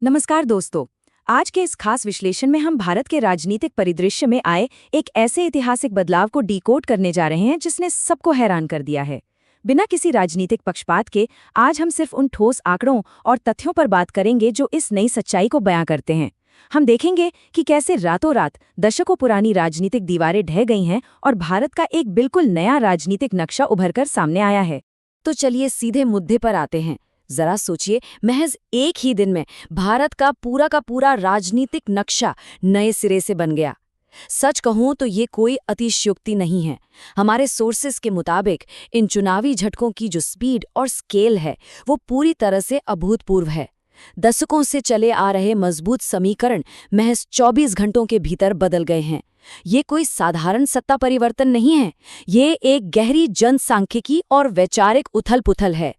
नमस्कार दोस्तों। आज के इस खास विश्लेषण में हम भारत के राजनीतिक परिदृश्य में आए एक ऐसे ऐतिहासिक बदलाव को डिकोड करने जा रहे हैं जिसने सबको हैरान कर दिया है। बिना किसी राजनीतिक पक्षपात के आज हम सिर्फ उन ठोस आंकड़ों और तथ्यों पर बात करेंगे जो इस नई सच्चाई को बयां करते हैं। हम देखेंगे कि कैसे रातों रात दशकों पुरानी राजनीतिक दीवारें ढह गई हैं और भारत का एक बिल्कुल नया राजनीतिक नक्शा उभरकर सामने आया है। तो चलिए सीधे मुद्दे पर आते हैं। जरा सोचिए, महज एक ही दिन में भारत का पूरा राजनीतिक नक्शा नए सिरे से बन गया। सच कहूं तो ये कोई अतिशयोक्ति नहीं है। हमारे सोर्सेस के मुताबिक इन चुनावी झटकों की जो स्पीड और स्केल है वो पूरी तरह से अभूतपूर्व है। दशकों से चले आ रहे मजबूत समीकरण महज 24 घंटों के भीतर बदल गए हैं। ये कोई साधारण सत्ता परिवर्तन नहीं है, ये एक गहरी जनसांख्यिकी और वैचारिक उथल-पुथल है।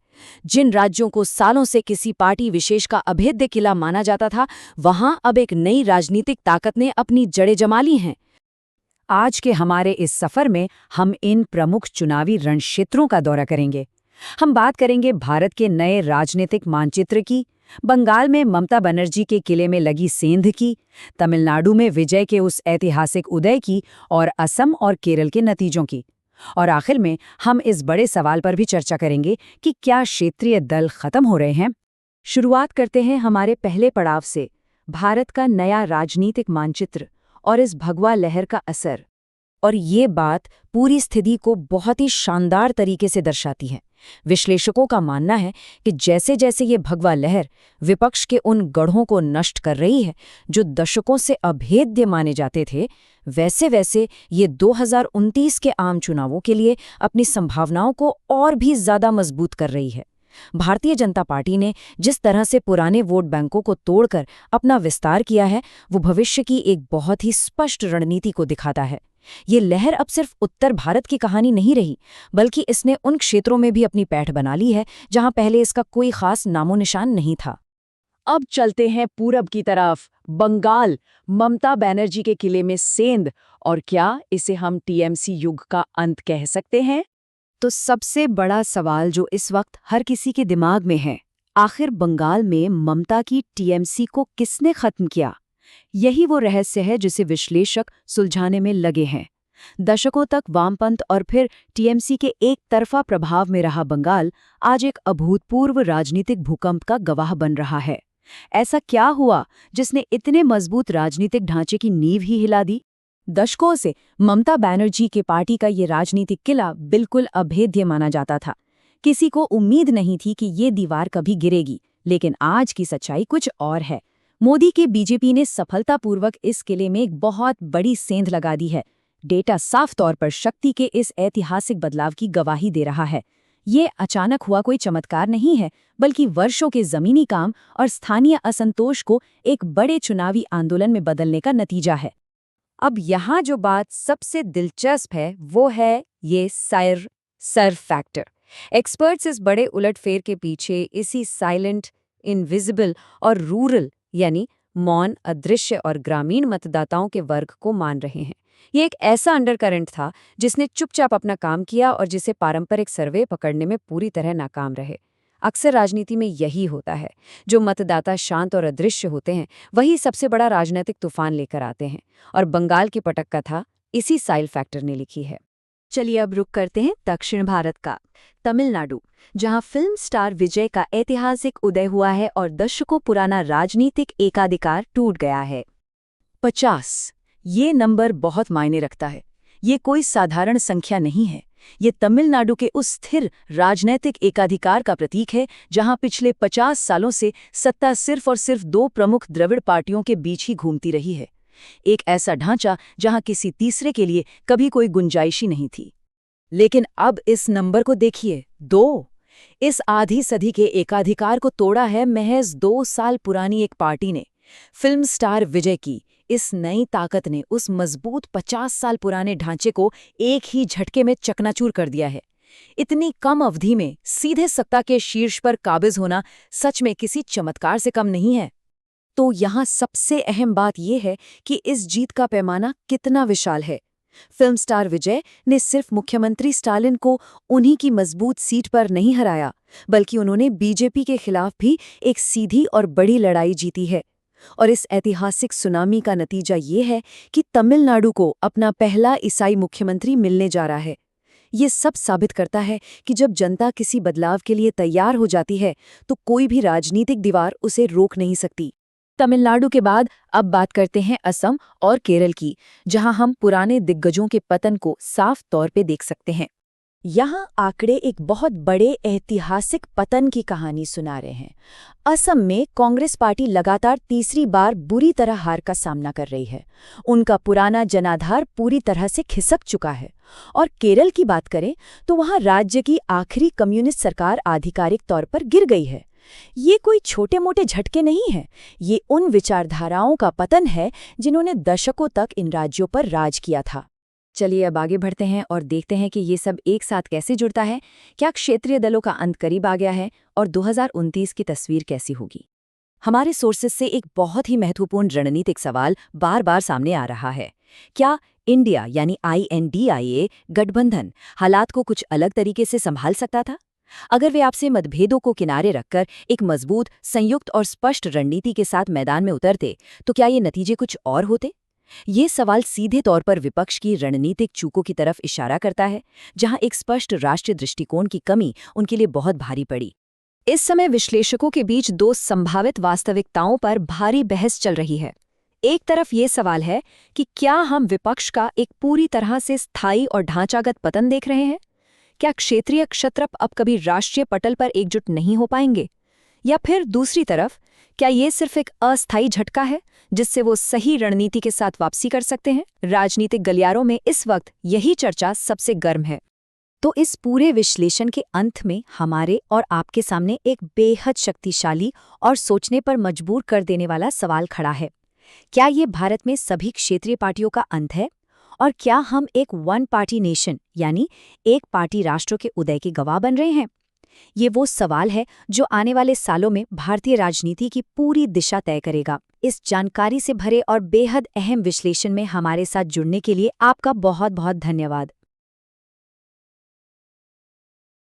जिन राज्यों को सालों से किसी पार्टी विशेष का अभेद्य किला माना जाता था, वहां अब एक नई राजनीतिक ताकत ने अपनी जड़ें जमा ली हैं। आज के हमारे इस सफर में हम इन प्रमुख चुनावी रणक्षेत्रों का दौरा करेंगे। हम बात करेंगे भारत के नए राजनीतिक मानचित्र की, बंगाल में ममता बनर्जी के किले में लगी सेंध की, तमिलनाडु में विजय के उस ऐतिहासिक उदय की और असम और केरल के नतीजों की। और आखिर में हम इस बड़े सवाल पर भी चर्चा करेंगे कि क्या क्षेत्रीय दल खत्म हो रहे हैं। शुरुआत करते हैं हमारे पहले पड़ाव से, भारत का नया राजनीतिक मानचित्र और इस भगवा लहर का असर। और ये बात पूरी स्थिति को बहुत ही शानदार तरीके से दर्शाती है। विश्लेषकों का मानना है कि जैसे जैसे ये भगवा लहर विपक्ष के उन गढ़ों को नष्ट कर रही है जो दशकों से अभेद्य माने जाते थे, वैसे वैसे ये 2029 के आम चुनावों के लिए अपनी संभावनाओं को और भी ज्यादा मजबूत कर रही है। भारतीय जनता पार्टी ने जिस तरह से पुराने वोट बैंकों को तोड़कर अपना विस्तार किया है, वो भविष्य की एक बहुत ही स्पष्ट रणनीति को दिखाता है। ये लहर अब सिर्फ उत्तर भारत की कहानी नहीं रही, बल्कि इसने उन क्षेत्रों में भी अपनी पैठ बना ली है जहां पहले इसका कोई खास नामो निशान नहीं था। अब चलते हैं पूरब की तरफ, बंगाल, ममता बनर्जी के किले में सेंध। और क्या इसे हम टीएमसी युग का अंत कह सकते हैं? तो सबसे बड़ा सवाल जो इस वक्त हर किसी के दिमाग में है, आखिर बंगाल में ममता की टीएमसी को किसने खत्म किया? यही वो रहस्य है जिसे विश्लेषक सुलझाने में लगे हैं। दशकों तक वामपंथ और फिर टीएमसी के एक तरफा प्रभाव में रहा बंगाल आज एक अभूतपूर्व राजनीतिक भूकंप का गवाह बन रहा है। ऐसा क्या हुआ जिसने इतने मजबूत राजनीतिक ढांचे की नींव ही हिला दी? दशकों से ममता बनर्जी के पार्टी का ये राजनीतिक किला बिल्कुल अभेद्य माना जाता था। किसी को उम्मीद नहीं थी कि ये दीवार कभी गिरेगी, लेकिन आज की सच्चाई कुछ और है। मोदी के बीजेपी ने सफलतापूर्वक इस किले में एक बहुत बड़ी सेंध लगा दी है। डेटा साफ तौर पर शक्ति के इस ऐतिहासिक बदलाव की गवाही दे रहा है। ये अचानक हुआ कोई चमत्कार नहीं है, बल्कि वर्षों के जमीनी काम और स्थानीय असंतोष को एक बड़े चुनावी आंदोलन में बदलने का नतीजा है। अब यहाँ जो बात सबसे दिलचस्प है वो है ये सर फैक्टर। एक्सपर्ट्स इस बड़े उलटफेर के पीछे इसी साइलेंट, इनविजिबल और रूरल यानी मौन, अदृश्य और ग्रामीण मतदाताओं के वर्ग को मान रहे हैं। ये एक ऐसा अंडरकरंट था जिसने चुपचाप अपना काम किया और जिसे पारंपरिक सर्वे पकड़ने में पूरी तरह नाकाम रहे। अक्सर राजनीति में यही होता है, जो मतदाता शांत और अदृश्य होते हैं वही सबसे बड़ा राजनीतिक तूफान लेकर आते हैं। और बंगाल की पटक कथा इसी साइल फैक्टर ने लिखी है। चलिए अब रुक करते हैं दक्षिण भारत का, तमिलनाडु, जहां फिल्म स्टार विजय का ऐतिहासिक उदय हुआ है और दशकों पुराना राजनीतिक एकाधिकार टूट गया है। 50, ये नंबर बहुत मायने रखता है। ये कोई साधारण संख्या नहीं है। ये तमिलनाडु के उस स्थिर राजनैतिक एकाधिकार का प्रतीक है जहां पिछले 50 सालों से सत्ता सिर्फ और सिर्फ 2 प्रमुख द्रविड़ पार्टियों के बीच ही घूमती रही है। एक ऐसा ढांचा जहां किसी तीसरे के लिए कभी कोई गुंजाइश ही नहीं थी। लेकिन अब इस नंबर को देखिए, 2। इस आधी सदी के एकाधिकार को तोड़ा है महज 2 साल पुरानी एक पार्टी ने। फिल्म स्टार विजय की इस नई ताकत ने उस मजबूत 50 साल पुराने ढांचे को एक ही झटके में चकनाचूर कर दिया है। इतनी कम अवधि में सीधे सत्ता के शीर्ष पर काबिज होना सच में किसी चमत्कार से कम नहीं है। तो यहाँ सबसे अहम बात यह है कि इस जीत का पैमाना कितना विशाल है। फिल्म स्टार विजय ने सिर्फ मुख्यमंत्री स्टालिन को उन्हीं की मजबूत सीट पर नहीं हराया, बल्कि उन्होंने बीजेपी के खिलाफ भी एक सीधी और बड़ी लड़ाई जीती है। और इस ऐतिहासिक सुनामी का नतीजा ये है कि तमिलनाडु को अपना पहला ईसाई मुख्यमंत्री मिलने जा रहा है। ये सब साबित करता है कि जब जनता किसी बदलाव के लिए तैयार हो जाती है तो कोई भी राजनीतिक दीवार उसे रोक नहीं सकती। तमिलनाडु के बाद अब बात करते हैं असम और केरल की, जहां हम पुराने दिग्गजों के पतन को साफ तौर पे देख सकते हैं। यहाँ आंकड़े एक बहुत बड़े ऐतिहासिक पतन की कहानी सुना रहे हैं। असम में कांग्रेस पार्टी लगातार तीसरी बार बुरी तरह हार का सामना कर रही है। उनका पुराना जनाधार पूरी तरह से खिसक चुका है। और केरल की बात करें तो वहाँ राज्य की आखिरी कम्युनिस्ट सरकार आधिकारिक तौर पर गिर गई है। ये कोई छोटे मोटे झटके नहीं हैं, ये उन विचारधाराओं का पतन है जिन्होंने दशकों तक इन राज्यों पर राज किया था। चलिए अब आगे बढ़ते हैं और देखते हैं कि ये सब एक साथ कैसे जुड़ता है। क्या क्षेत्रीय दलों का अंत करीब आ गया है और 2029 की तस्वीर कैसी होगी? हमारे सोर्सेस से एक बहुत ही महत्वपूर्ण रणनीतिक सवाल बार बार सामने आ रहा है। क्या इंडिया यानी INDIA गठबंधन हालात को कुछ अलग तरीके से संभाल सकता था? अगर वे आपसे मतभेदों को किनारे रखकर एक मजबूत, संयुक्त और स्पष्ट रणनीति के साथ मैदान में उतरते, तो क्या ये नतीजे कुछ और होते? ये सवाल सीधे तौर पर विपक्ष की रणनीतिक चूकों की तरफ इशारा करता है, जहां एक स्पष्ट राष्ट्रीय दृष्टिकोण की कमी उनके लिए बहुत भारी पड़ी। इस समय विश्लेषकों के बीच दो संभावित वास्तविकताओं पर भारी बहस चल रही है। एक तरफ ये सवाल है कि क्या हम विपक्ष का एक पूरी तरह से स्थायी और ढांचागत पतन देख रहे हैं? क्या क्षेत्रीय क्षत्रप अब कभी राष्ट्रीय पटल पर एकजुट नहीं हो पाएंगे? या फिर दूसरी तरफ, क्या ये सिर्फ एक अस्थायी झटका है जिससे वो सही रणनीति के साथ वापसी कर सकते हैं? राजनीतिक गलियारों में इस वक्त यही चर्चा सबसे गर्म है। तो इस पूरे विश्लेषण के अंत में हमारे और आपके सामने एक बेहद शक्तिशाली और सोचने पर मजबूर कर देने वाला सवाल खड़ा है। क्या ये भारत में सभी क्षेत्रीय पार्टियों का अंत है? और क्या हम एक वन पार्टी नेशन यानी एक पार्टी राष्ट्रों के उदय के गवाह बन रहे हैं? ये वो सवाल है जो आने वाले सालों में भारतीय राजनीति की पूरी दिशा तय करेगा। इस जानकारी से भरे और बेहद अहम विश्लेषण में हमारे साथ जुड़ने के लिए आपका बहुत बहुत धन्यवाद।